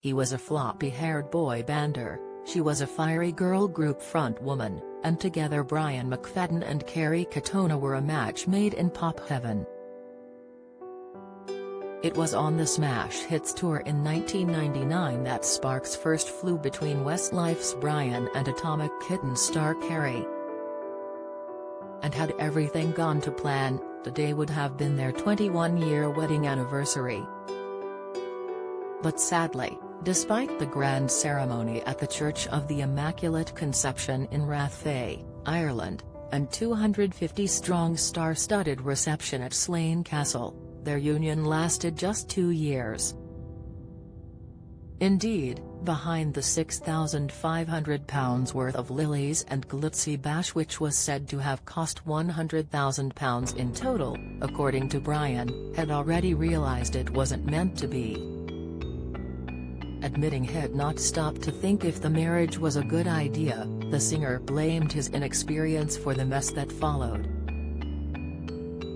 He was a floppy-haired boy bander, she was a fiery girl group front woman, and together Brian McFadden and Kerry Katona were a match made in pop heaven. It was on the Smash Hits tour in 1999 that sparks first flew between Westlife's Brian and Atomic Kitten star Kerry. And had everything gone to plan, the day would have been their 21-year wedding anniversary. But sadly, despite the grand ceremony at the Church of the Immaculate Conception in Rathfay, Ireland, and 250-strong star-studded reception at Slane Castle, their union lasted just 2 years. Indeed, behind the £6,500 worth of lilies and glitzy bash, which was said to have cost £100,000 in total, according to Brian, had already realised it wasn't meant to be. Admitting he'd not stopped to think if the marriage was a good idea, the singer blamed his inexperience for the mess that followed.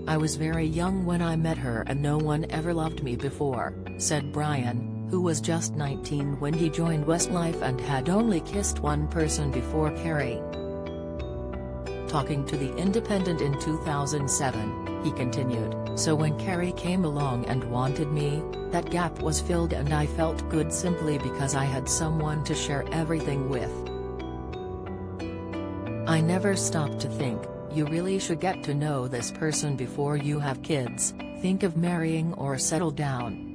"I was very young when I met her and no one ever loved me before," said Brian, who was just 19 when he joined Westlife and had only kissed one person before Kerry. Talking to The Independent in 2007, he continued, "So when Kerry came along and wanted me, that gap was filled and I felt good simply because I had someone to share everything with. I never stopped to think, you really should get to know this person before you have kids, think of marrying or settle down.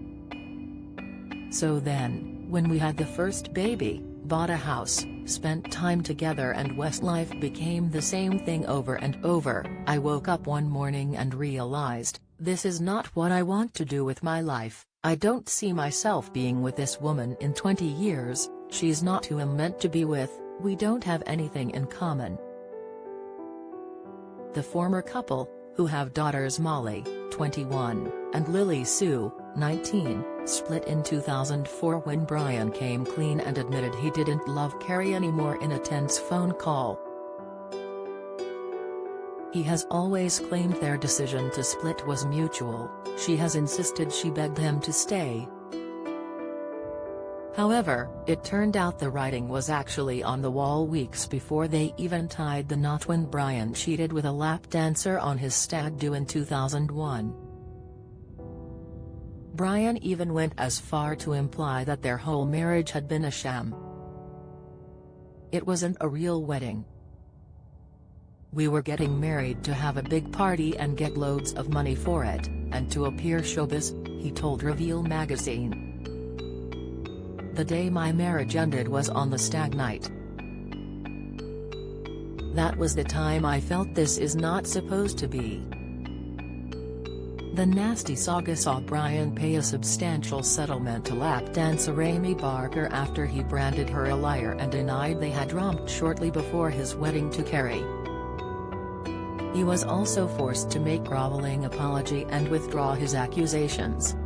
So then, when we had the first baby, bought a house, spent time together and Westlife became the same thing over and over. I woke up one morning and realized, this is not what I want to do with my life, I don't see myself being with this woman in 20 years, she's not who I'm meant to be with, we don't have anything in common." The former couple, who have daughters Molly, 21, and Lily Sue, 19, split in 2004 when Brian came clean and admitted he didn't love Kerry anymore in a tense phone call. He has always claimed their decision to split was mutual, she has insisted she begged him to stay. However, it turned out the writing was actually on the wall weeks before they even tied the knot when Brian cheated with a lap dancer on his stag do in 2001. Brian even went as far to imply that their whole marriage had been a sham. "It wasn't a real wedding. We were getting married to have a big party and get loads of money for it, and to appear showbiz," he told Reveal magazine. "The day my marriage ended was on the stag night. That was the time I felt this is not supposed to be." The nasty saga saw Brian pay a substantial settlement to lap dancer Amy Barker after he branded her a liar and denied they had romped shortly before his wedding to Kerry. He was also forced to make a groveling apology and withdraw his accusations.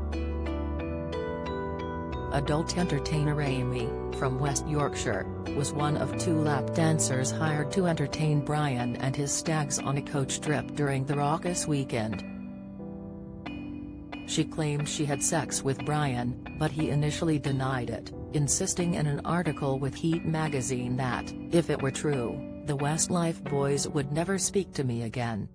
Adult entertainer Amy, from West Yorkshire, was one of 2 lap dancers hired to entertain Brian and his stags on a coach trip during the raucous weekend. She claimed she had sex with Brian, but he initially denied it, insisting in an article with Heat magazine that, if it were true, the Westlife boys would never speak to me again.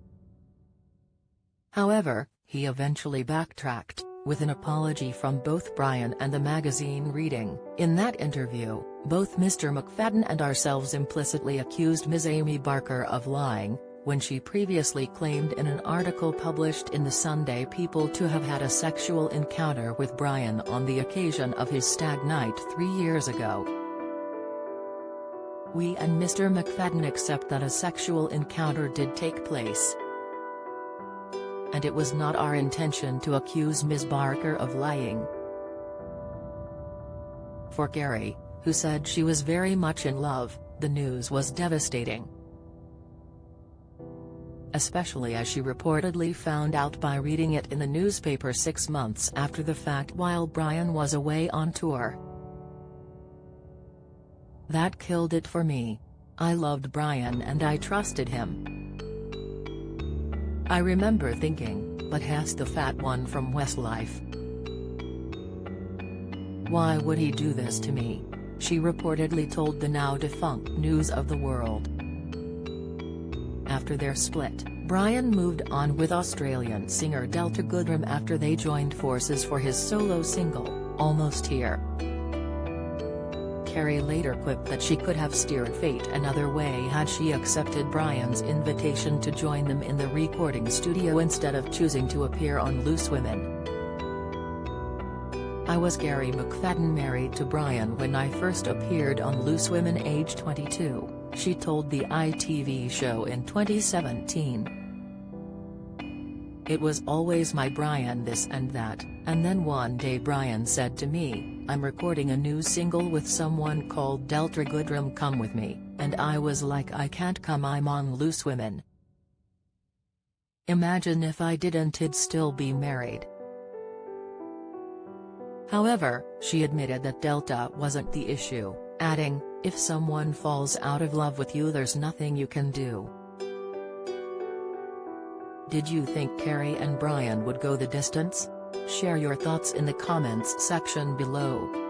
However, he eventually backtracked, with an apology from both Brian and the magazine reading, "In that interview, both Mr. McFadden and ourselves implicitly accused Ms. Amy Barker of lying, when she previously claimed in an article published in the Sunday People to have had a sexual encounter with Brian on the occasion of his stag night 3 years ago. We and Mr. McFadden accept that a sexual encounter did take place. And it was not our intention to accuse Ms. Barker of lying." For Kerry, who said she was very much in love, the news was devastating. Especially as she reportedly found out by reading it in the newspaper 6 months after the fact while Brian was away on tour. "That killed it for me. I loved Brian and I trusted him. I remember thinking, but has the fat one from Westlife. Why would he do this to me? She reportedly told the now-defunct News of the World. After their split, Brian moved on with Australian singer Delta Goodrem after they joined forces for his solo single, Almost Here. Kerry later quipped that she could have steered fate another way had she accepted Brian's invitation to join them in the recording studio instead of choosing to appear on Loose Women. I was Gary McFadden, married to Brian when I first appeared on Loose Women age 22, she told the ITV show in 2017. It was always my Brian this and that, and then one day Brian said to me, I'm recording a new single with someone called Delta Goodrem, come with me, and I was like, I can't come, I'm on Loose Women. Imagine if I didn't, I'd still be married. However, she admitted that Delta wasn't the issue, adding, if someone falls out of love with you, there's nothing you can do. Did you think Kerry and Brian would go the distance? Share your thoughts in the comments section below.